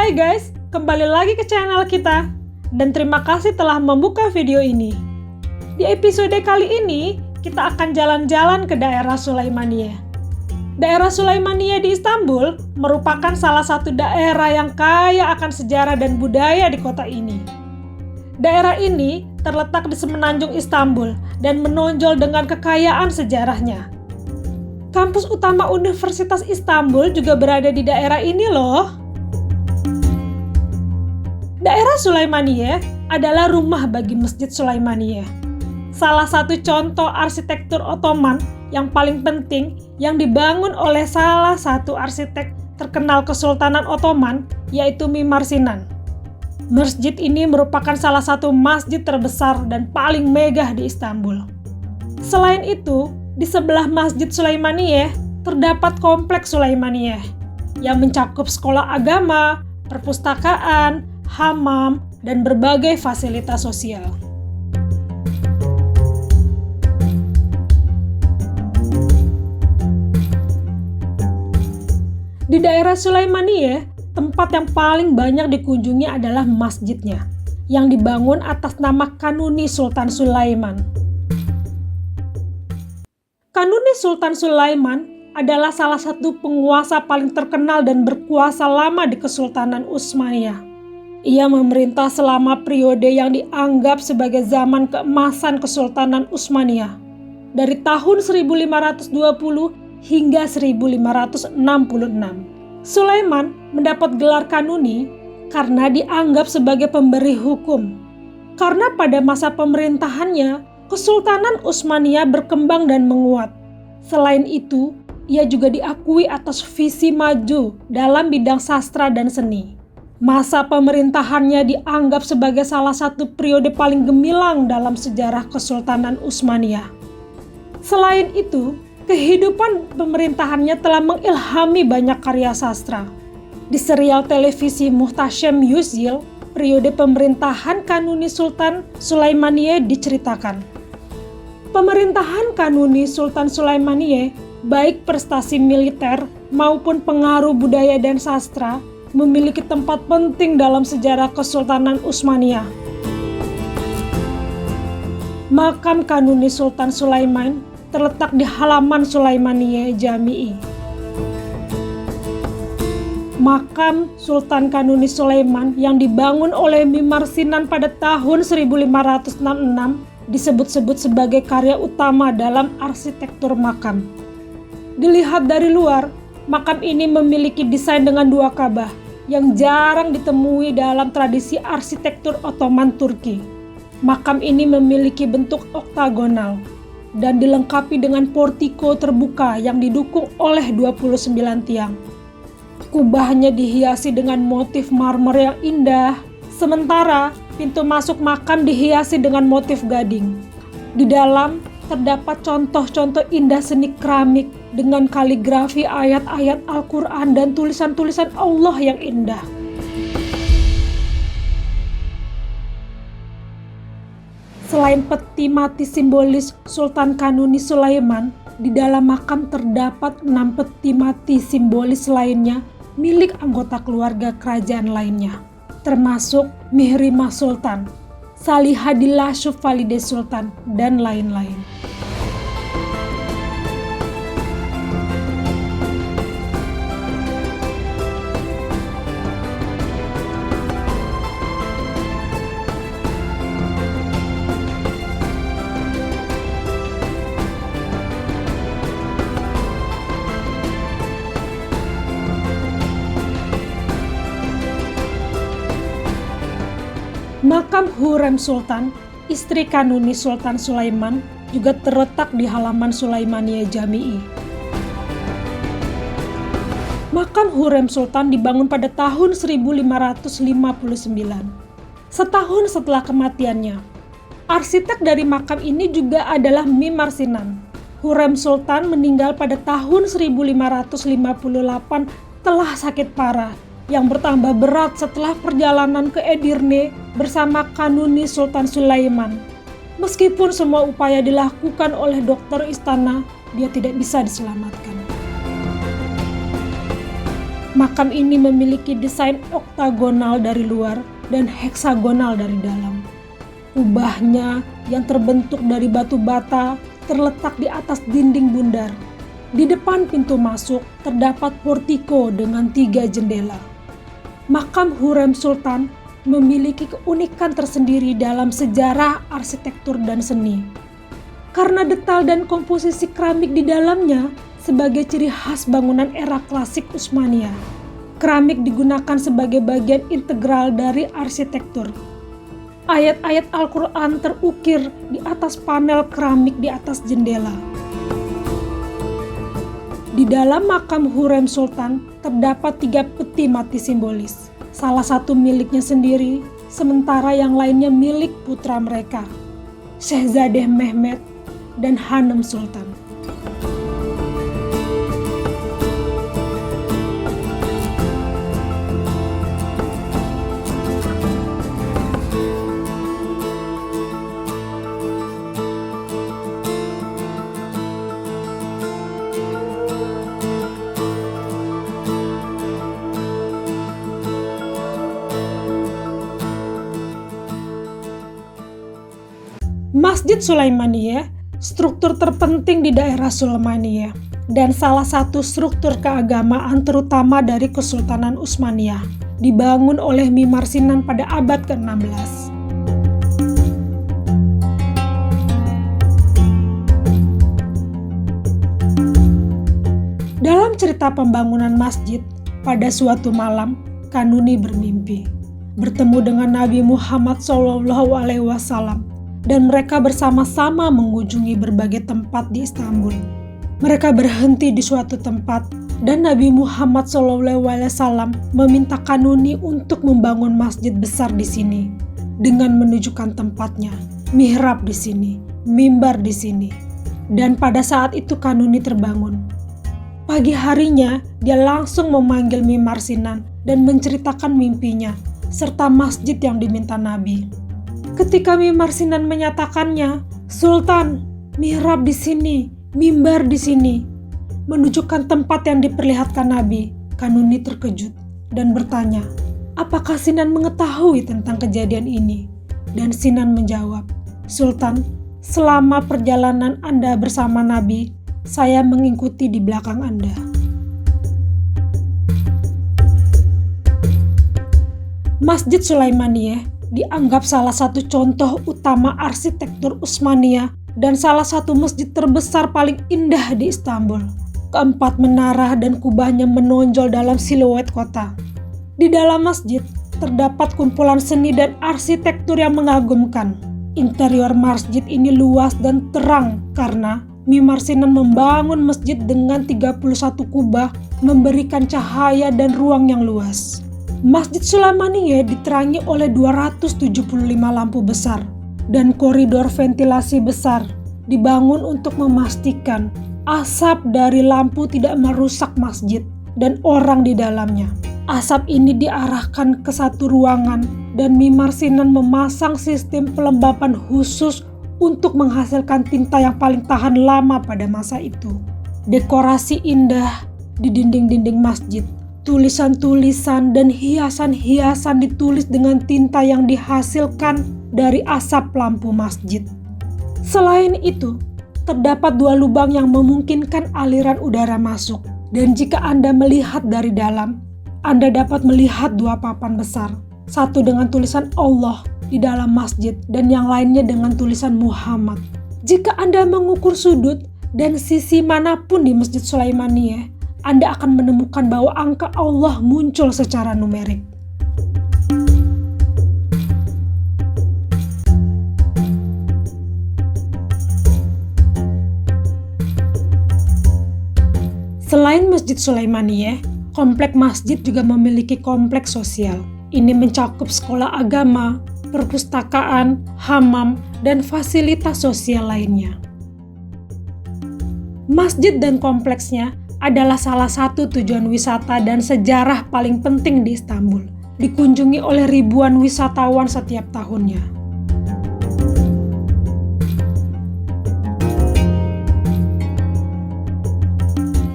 Hai guys, kembali lagi ke channel kita. Dan terima kasih telah membuka video ini. Di episode kali ini, kita akan jalan-jalan ke daerah Sulaimaniye. Daerah Sulaimaniye di Istanbul merupakan salah satu daerah yang kaya akan sejarah dan budaya di kota ini. Daerah ini terletak di semenanjung Istanbul dan menonjol dengan kekayaan sejarahnya. Kampus utama Universitas Istanbul juga berada di daerah ini loh. Daerah Sulaimaniye adalah rumah bagi Masjid Sulaimaniye. Salah satu contoh arsitektur Ottoman yang paling penting yang dibangun oleh salah satu arsitek terkenal Kesultanan Ottoman, yaitu Mimar Sinan. Masjid ini merupakan salah satu masjid terbesar dan paling megah di Istanbul. Selain itu, di sebelah Masjid Sulaimaniye terdapat Kompleks Sulaimaniye yang mencakup sekolah agama, perpustakaan, hamam, dan berbagai fasilitas sosial. Di daerah Sulaimaniye, tempat yang paling banyak dikunjungi adalah masjidnya, yang dibangun atas nama Kanuni Sultan Sulaiman. Kanuni Sultan Sulaiman adalah salah satu penguasa paling terkenal dan berkuasa lama di Kesultanan Utsmaniyah. Ia memerintah selama periode yang dianggap sebagai zaman keemasan Kesultanan Utsmaniyah, dari tahun 1520 hingga 1566. Sulaiman mendapat gelar Kanuni karena dianggap sebagai pemberi hukum. Karena pada masa pemerintahannya, Kesultanan Utsmaniyah berkembang dan menguat. Selain itu, ia juga diakui atas visi maju dalam bidang sastra dan seni. Masa pemerintahannya dianggap sebagai salah satu periode paling gemilang dalam sejarah Kesultanan Utsmaniyah. Selain itu, kehidupan pemerintahannya telah mengilhami banyak karya sastra. Di serial televisi Muhtasyam Yüzyıl, periode pemerintahan Kanuni Sultan Sulaimaniyye diceritakan. Pemerintahan Kanuni Sultan Sulaimaniyye, baik prestasi militer maupun pengaruh budaya dan sastra, memiliki tempat penting dalam sejarah Kesultanan Utsmaniyah. Makam Kanuni Sultan Sulaiman terletak di halaman Sulaimaniye Jami'i. Makam Sultan Kanuni Sulaiman yang dibangun oleh Mimar Sinan pada tahun 1566 disebut-sebut sebagai karya utama dalam arsitektur makam. Dilihat dari luar, makam ini memiliki desain dengan dua kabah yang jarang ditemui dalam tradisi arsitektur Ottoman Turki. Makam ini memiliki bentuk oktagonal dan dilengkapi dengan portiko terbuka yang didukung oleh 29 tiang. Kubahnya dihiasi dengan motif marmer yang indah, sementara pintu masuk makam dihiasi dengan motif gading. Di dalam terdapat contoh-contoh indah seni keramik dengan kaligrafi ayat-ayat Al-Quran dan tulisan-tulisan Allah yang indah. Selain peti mati simbolis Sultan Kanuni Sulaiman, di dalam makam terdapat 6 peti mati simbolis lainnya milik anggota keluarga kerajaan lainnya, termasuk Mihrimah Sultan, Salihadillah Syufalide Sultan, dan lain-lain. Makam Hurrem Sultan, istri Kanuni Sultan Sulaiman, juga terletak di halaman Sulaimaniye Jami'i. Makam Hurrem Sultan dibangun pada tahun 1559, setahun setelah kematiannya. Arsitek dari makam ini juga adalah Mimar Sinan. Hurrem Sultan meninggal pada tahun 1558 telah sakit parah yang bertambah berat setelah perjalanan ke Edirne bersama Kanuni Sultan Sulaiman. Meskipun semua upaya dilakukan oleh dokter istana, dia tidak bisa diselamatkan. Makam ini memiliki desain oktagonal dari luar dan heksagonal dari dalam. Kubahnya yang terbentuk dari batu bata terletak di atas dinding bundar. Di depan pintu masuk terdapat portiko dengan 3 jendela. Makam Hurrem Sultan memiliki keunikan tersendiri dalam sejarah arsitektur dan seni. Karena detail dan komposisi keramik di dalamnya sebagai ciri khas bangunan era klasik Utsmaniyah. Keramik digunakan sebagai bagian integral dari arsitektur. Ayat-ayat Al-Quran terukir di atas panel keramik di atas jendela. Di dalam makam Hurrem Sultan terdapat 3 peti mati simbolis. Salah satu miliknya sendiri, sementara yang lainnya milik putra mereka, Syahzadeh Mehmet dan Hanem Sultan. Masjid Sulaimaniyah, struktur terpenting di daerah Sulaimaniyah dan salah satu struktur keagamaan terutama dari Kesultanan Utsmaniyah, dibangun oleh Mimar Sinan pada abad ke-16. Dalam cerita pembangunan masjid, pada suatu malam Kanuni bermimpi bertemu dengan Nabi Muhammad SAW. Dan mereka bersama-sama mengunjungi berbagai tempat di Istanbul. Mereka berhenti di suatu tempat dan Nabi Muhammad SAW meminta Kanuni untuk membangun masjid besar di sini dengan menunjukkan tempatnya, mihrab di sini, mimbar di sini. Dan pada saat itu Kanuni terbangun. Pagi harinya dia langsung memanggil Mimar Sinan dan menceritakan mimpinya serta masjid yang diminta Nabi. Ketika Mimar Sinan menyatakannya, "Sultan, mihrab di sini, mimbar di sini," menunjukkan tempat yang diperlihatkan Nabi, Kanuni terkejut dan bertanya, apakah Sinan mengetahui tentang kejadian ini? Dan Sinan menjawab, "Sultan, selama perjalanan Anda bersama Nabi, saya mengikuti di belakang Anda." Masjid Sulaimaniyah dianggap salah satu contoh utama arsitektur Utsmaniyah dan salah satu masjid terbesar paling indah di Istanbul. Keempat menara dan kubahnya menonjol dalam siluet kota. Di dalam masjid terdapat kumpulan seni dan arsitektur yang mengagumkan. Interior masjid ini luas dan terang karena Mimar Sinan membangun masjid dengan 31 kubah memberikan cahaya dan ruang yang luas. Masjid Sulaimaniyah diterangi oleh 275 lampu besar dan koridor ventilasi besar dibangun untuk memastikan asap dari lampu tidak merusak masjid dan orang di dalamnya. Asap ini diarahkan ke satu ruangan dan Mimar Sinan memasang sistem pelembapan khusus untuk menghasilkan tinta yang paling tahan lama pada masa itu. Dekorasi indah di dinding-dinding masjid. Tulisan-tulisan dan hiasan-hiasan ditulis dengan tinta yang dihasilkan dari asap lampu masjid. Selain itu, terdapat 2 lubang yang memungkinkan aliran udara masuk. Dan jika Anda melihat dari dalam, Anda dapat melihat 2 papan besar. Satu dengan tulisan Allah di dalam masjid dan yang lainnya dengan tulisan Muhammad. Jika Anda mengukur sudut dan sisi manapun di Masjid Sulaimaniyah, Anda akan menemukan bahwa angka Allah muncul secara numerik. Selain Masjid Sulaimaniyah, kompleks masjid juga memiliki kompleks sosial. Ini mencakup sekolah agama, perpustakaan, hammam, dan fasilitas sosial lainnya. Masjid dan kompleksnya adalah salah satu tujuan wisata dan sejarah paling penting di Istanbul, dikunjungi oleh ribuan wisatawan setiap tahunnya.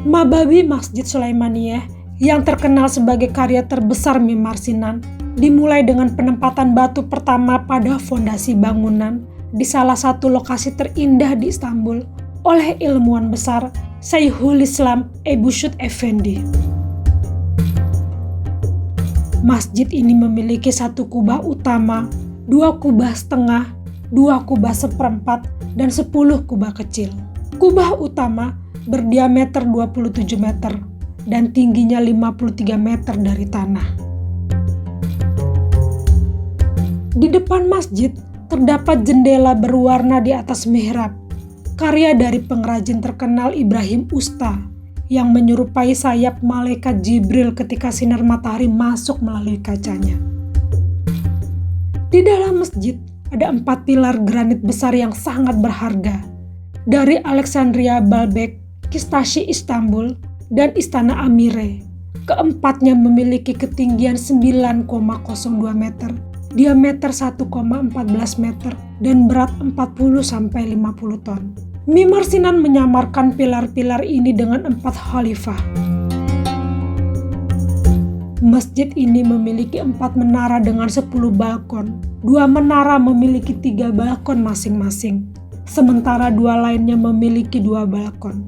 Mababi Masjid Sulaimaniyah yang terkenal sebagai karya terbesar Mimar Sinan, dimulai dengan penempatan batu pertama pada fondasi bangunan di salah satu lokasi terindah di Istanbul oleh ilmuwan besar Syekhul Islam Ebu Syud Effendi. Masjid ini memiliki 1 kubah utama, 2 kubah setengah, 2 kubah seperempat, dan 10 kubah kecil. Kubah utama berdiameter 27 meter dan tingginya 53 meter dari tanah. Di depan masjid terdapat jendela berwarna di atas mihrab, karya dari pengrajin terkenal Ibrahim Usta yang menyerupai sayap malaikat Jibril ketika sinar matahari masuk melalui kacanya. Di dalam masjid ada 4 pilar granit besar yang sangat berharga dari Alexandria Baalbek, Kistashi Istanbul, dan Istana Amire. Keempatnya memiliki ketinggian 9,02 meter, diameter 1,14 meter, dan berat 40-50 ton. Mimar Sinan menyamarkan pilar-pilar ini dengan 4 khalifah. Masjid ini memiliki 4 menara dengan 10 balkon. 2 menara memiliki 3 balkon masing-masing, sementara 2 lainnya memiliki 2 balkon.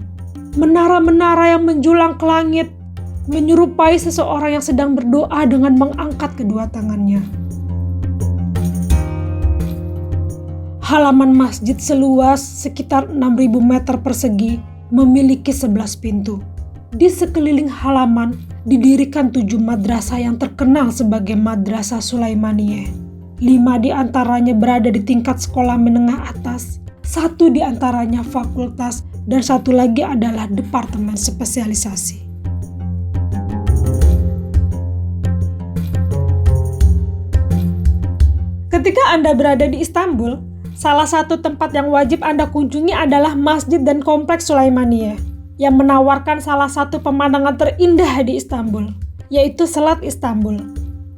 Menara-menara yang menjulang ke langit menyerupai seseorang yang sedang berdoa dengan mengangkat kedua tangannya. Halaman masjid seluas sekitar 6.000 meter persegi memiliki 11 pintu. Di sekeliling halaman didirikan 7 madrasah yang terkenal sebagai Madrasah Sulaimaniyah. 5 di antaranya berada di tingkat sekolah menengah atas, 1 di antaranya fakultas, dan 1 lagi adalah departemen spesialisasi. Ketika Anda berada di Istanbul, salah satu tempat yang wajib Anda kunjungi adalah Masjid dan Kompleks Sulaimaniyah yang menawarkan salah satu pemandangan terindah di Istanbul, yaitu Selat Istanbul.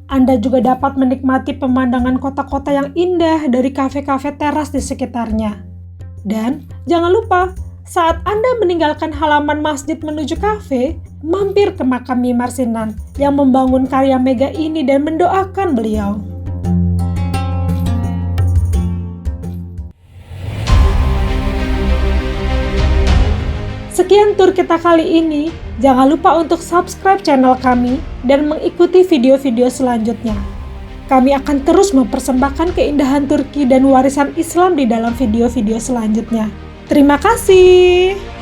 Anda juga dapat menikmati pemandangan kota-kota yang indah dari kafe-kafe teras di sekitarnya. Dan jangan lupa, saat Anda meninggalkan halaman masjid menuju kafe, mampir ke makam Mimar Sinan yang membangun karya mega ini dan mendoakan beliau. Sekian tur kita kali ini. Jangan lupa untuk subscribe channel kami dan mengikuti video-video selanjutnya. Kami akan terus mempersembahkan keindahan Turki dan warisan Islam di dalam video-video selanjutnya. Terima kasih.